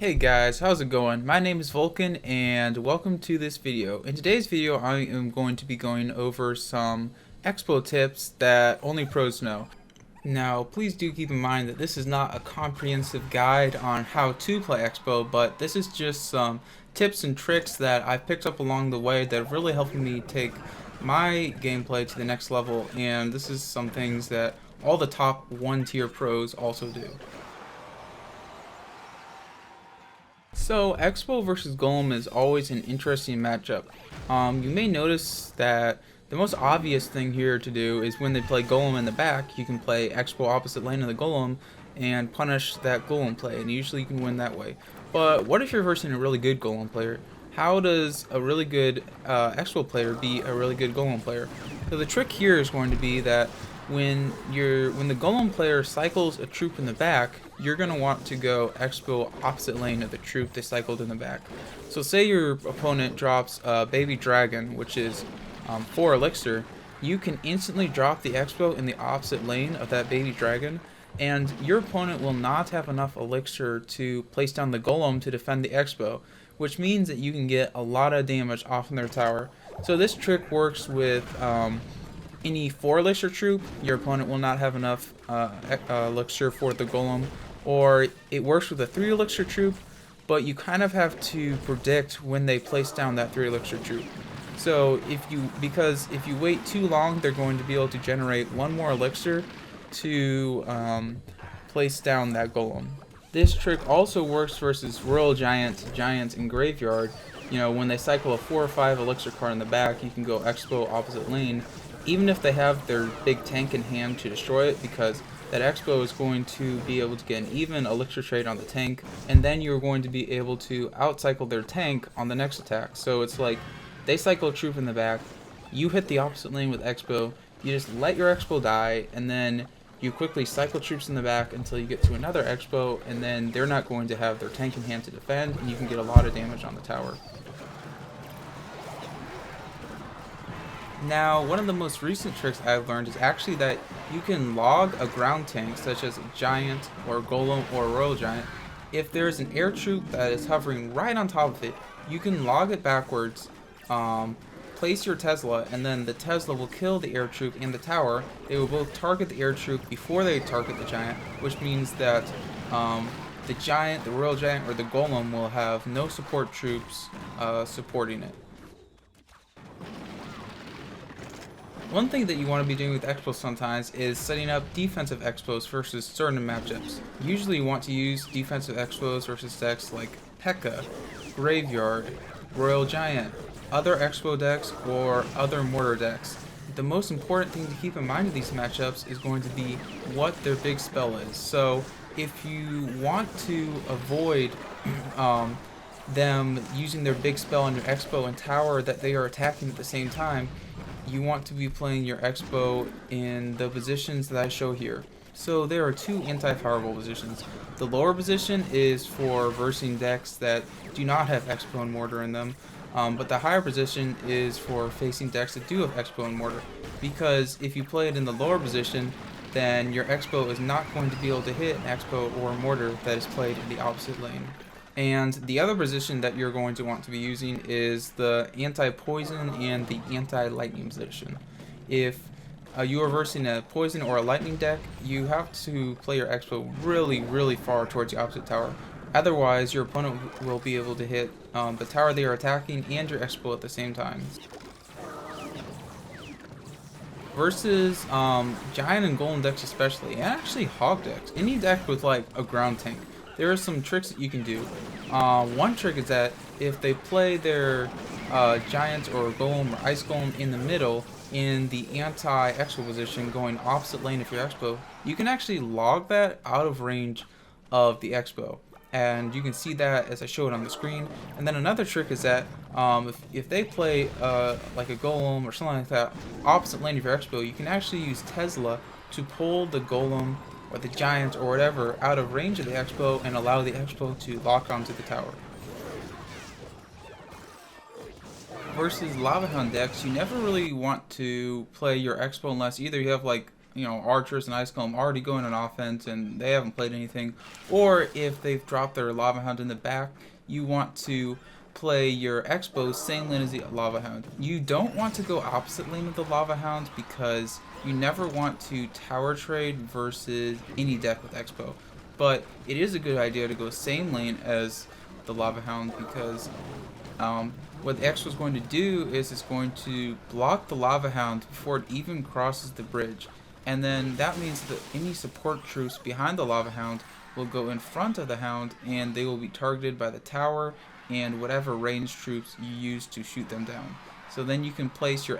Hey guys, how's it going? My name is Vulkan and welcome to this video. In today's video I am going to be going over some Expo tips that only pros know. Now please do keep in mind that this is not a comprehensive guide on how to play Expo, but this is just some tips and tricks that I've picked up along the way that have really helped me take my gameplay to the next level, and this is some things that all the top 1 tier pros also do. So, Xbow versus Golem is always an interesting matchup. You may notice that the most obvious thing here to do is when they play Golem in the back, you can play Xbow opposite lane of the Golem and punish that Golem play, and usually you can win that way. But what if you're versing a really good Golem player? How does a really good Xbow player beat a really good Golem player? So the trick here is going to be that when the Golem player cycles a troop in the back, you're going to want to go Xbow opposite lane of the troop they cycled in the back. So say your opponent drops a baby dragon, which is 4 elixir, you can instantly drop the Xbow in the opposite lane of that baby dragon, and your opponent will not have enough elixir to place down the Golem to defend the Xbow, which means that you can get a lot of damage off in their tower. So this trick works with any 4 elixir troop. Your opponent will not have enough elixir for the Golem, or it works with a 3 elixir troop, but you kind of have to predict when they place down that 3 elixir troop. So if you wait too long, they're going to be able to generate 1 more elixir to place down that Golem. This trick also works versus Royal Giants, and Graveyard. You know, when they cycle a 4 or 5 elixir card in the back, you can go Xbow opposite lane, even if they have their big tank in hand to destroy it, because that Xbow is going to be able to get an even elixir trade on the tank, and then you're going to be able to outcycle their tank on the next attack. So it's like, they cycle a troop in the back, you hit the opposite lane with Xbow, you just let your Xbow die, and then you quickly cycle troops in the back until you get to another Xbow, and then they're not going to have their tank in hand to defend, and you can get a lot of damage on the tower. Now, one of the most recent tricks I've learned is actually that you can log a ground tank, such as a giant or a golem or a royal giant. If there is an air troop that is hovering right on top of it, you can log it backwards, place your Tesla, and then the Tesla will kill the air troop and the tower. They will both target the air troop before they target the giant, which means that the giant, the royal giant, or the golem will have no support troops supporting it. One thing that you want to be doing with Expos sometimes is setting up defensive Expos versus certain matchups. Usually you want to use defensive Expos versus decks like P.E.K.K.A, Graveyard, Royal Giant, other Expo decks, or other mortar decks. The most important thing to keep in mind of these matchups is going to be what their big spell is. So if you want to avoid them using their big spell on your Expo and tower that they are attacking at the same time, you want to be playing your Expo in the positions that I show here. So there are 2 anti-fireball positions. The lower position is for versing decks that do not have Expo and Mortar in them, but the higher position is for facing decks that do have Expo and Mortar, because if you play it in the lower position, then your Expo is not going to be able to hit an Expo or a Mortar that is played in the opposite lane. And the other position that you're going to want to be using is the anti-poison and the anti-lightning position. If you are versing a poison or a lightning deck, you have to play your Expo really far towards the opposite tower. Otherwise, your opponent will be able to hit the tower they are attacking and your Expo at the same time. Versus giant and golem decks especially, and actually hog decks, any deck with like a ground tank, there are some tricks that you can do. One trick is that if they play their giant or golem or ice golem in the middle in the anti-Expo position going opposite lane of your Expo, you can actually log that out of range of the Expo. And you can see that as I show it on the screen. And then another trick is that if they play like a golem or something like that opposite lane of your Expo, you can actually use Tesla to pull the golem or the giant or whatever out of range of the Expo and allow the Expo to lock onto the tower. Versus LAVAHOUND decks, you never really want to play your Expo unless either you have like archers and ice golem already going on offense and they haven't played anything, or if they've dropped their lavahound in the back, you want to play your XBOWS same lane as the lavahound. You don't want to go opposite lane of the lavahound because you never want to tower trade versus any deck with XBOW. But it is a good idea to go same lane as the lavahound because what the XBOW is going to do is it's going to block the lavahound before it even crosses the bridge, and then that means that any support troops behind the lavahound will go in front of the hound and they will be targeted by the tower and whatever ranged troops you use to shoot them down. So then you can place your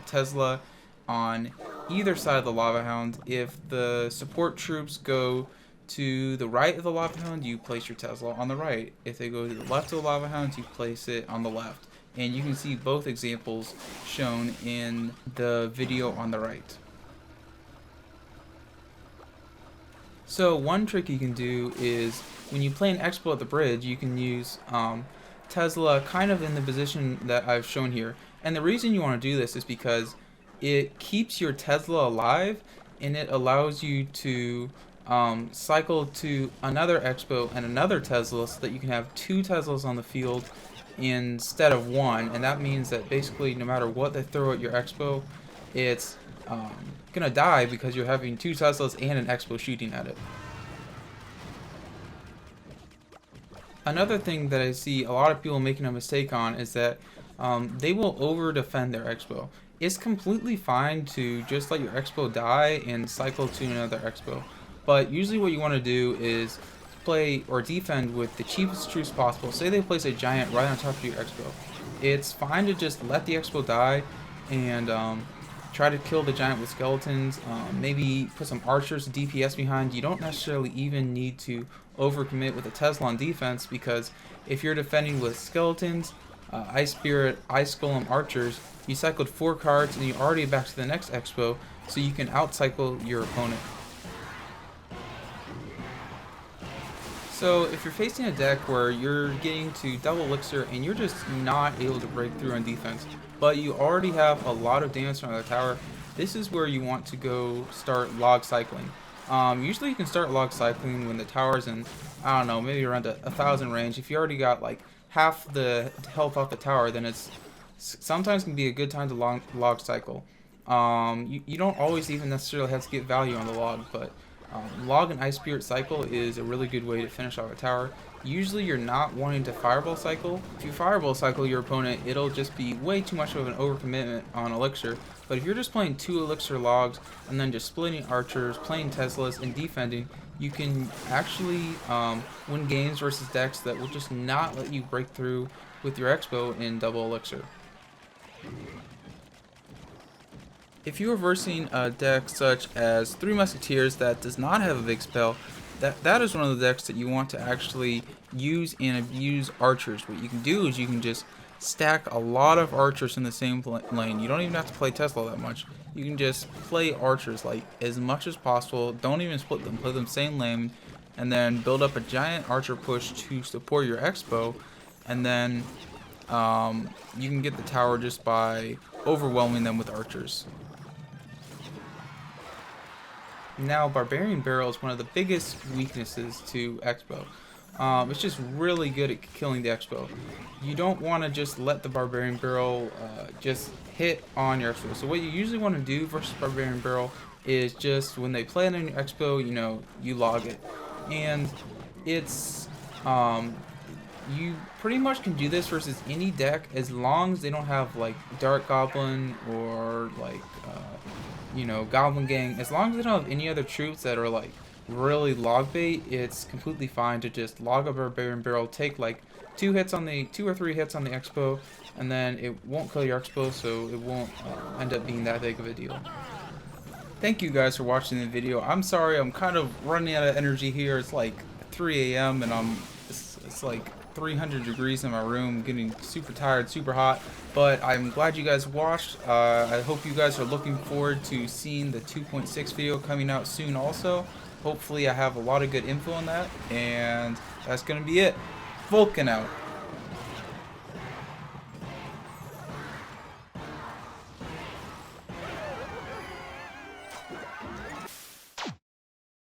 Tesla on either side of the lavahound. If the support troops go to the right of the lavahound, you place your Tesla on the right. If they go to the left of the lavahound, you place it on the left. And you can see both examples shown in the video on the right. So one trick you can do is when you play an XBOW at the bridge, you can use Tesla kind of in the position that I've shown here. And the reason you want to do this is because it keeps your Tesla alive and it allows you to cycle to another XBOW and another Tesla so that you can have two Teslas on the field instead of one. And that means that basically no matter what they throw at your XBOW, it's gonna die because you're having two Teslas and an XBOW shooting at it. Another thing that I see a lot of people making a mistake on is that they will over defend their XBOW. It's completely fine to just let your XBOW die and cycle to another XBOW. But usually what you want to do is play or defend with the cheapest troops possible. Say they place a giant right on top of your XBOW. It's fine to just let the XBOW die and try to kill the giant with skeletons. Maybe put some archers DPS behind. You don't necessarily even need to overcommit with a Tesla on defense, because if you're defending with skeletons, Ice Spirit, Ice Golem, archers, you cycled 4 cards and you're already back to the next XBOW, so you can outcycle your opponent. So if you're facing a deck where you're getting to double elixir and you're just not able to break through on defense, but you already have a lot of damage on the tower, this is where you want to go start log cycling. Usually you can start log cycling when the tower's in, I don't know, maybe around 1,000 range. If you already got like half the health off the tower, then it's sometimes can be a good time to log cycle. You don't always even necessarily have to get value on the log, but log and Ice Spirit cycle is a really good way to finish off a tower. Usually you're not wanting to fireball cycle. If you fireball cycle your opponent, it'll just be way too much of an overcommitment on elixir. But if you're just playing 2 elixir logs and then just splitting archers, playing Teslas, and defending, you can actually win games versus decks that will just not let you break through with your XBOW in double elixir. If you are versing a deck such as 3 Musketeers that does not have a big spell, that is one of the decks that you want to actually use and abuse archers. What you can do is you can just stack a lot of archers in the same lane. You don't even have to play Tesla that much. You can just play archers like as much as possible. Don't even split them. Play them same lane, and then build up a giant archer push to support your XBOW, and then you can get the tower just by overwhelming them with archers. Now, Barbarian Barrel is one of the biggest weaknesses to XBOW. It's just really good at killing the XBOW. You don't want to just let the Barbarian Barrel just hit on your XBOW. So what you usually want to do versus Barbarian Barrel is just when they play it on your XBOW, you log it. And it's you pretty much can do this versus any deck as long as they don't have like Dark Goblin or like Goblin Gang. As long as they don't have any other troops that are like really log bait, it's completely fine to just log a Barbarian Barrel, take like 2 or 3 hits on the XBOW, and then it won't kill your XBOW, so it won't end up being that big of a deal. Thank you guys for watching the video. I'm sorry I'm kind of running out of energy here. It's like 3 a.m. and it's like 300 degrees in my room, getting super tired, super hot, but I'm glad you guys watched. I hope you guys are looking forward to seeing the 2.6 video coming out soon also. Hopefully I have a lot of good info on that, and that's gonna be it. Vulkan out.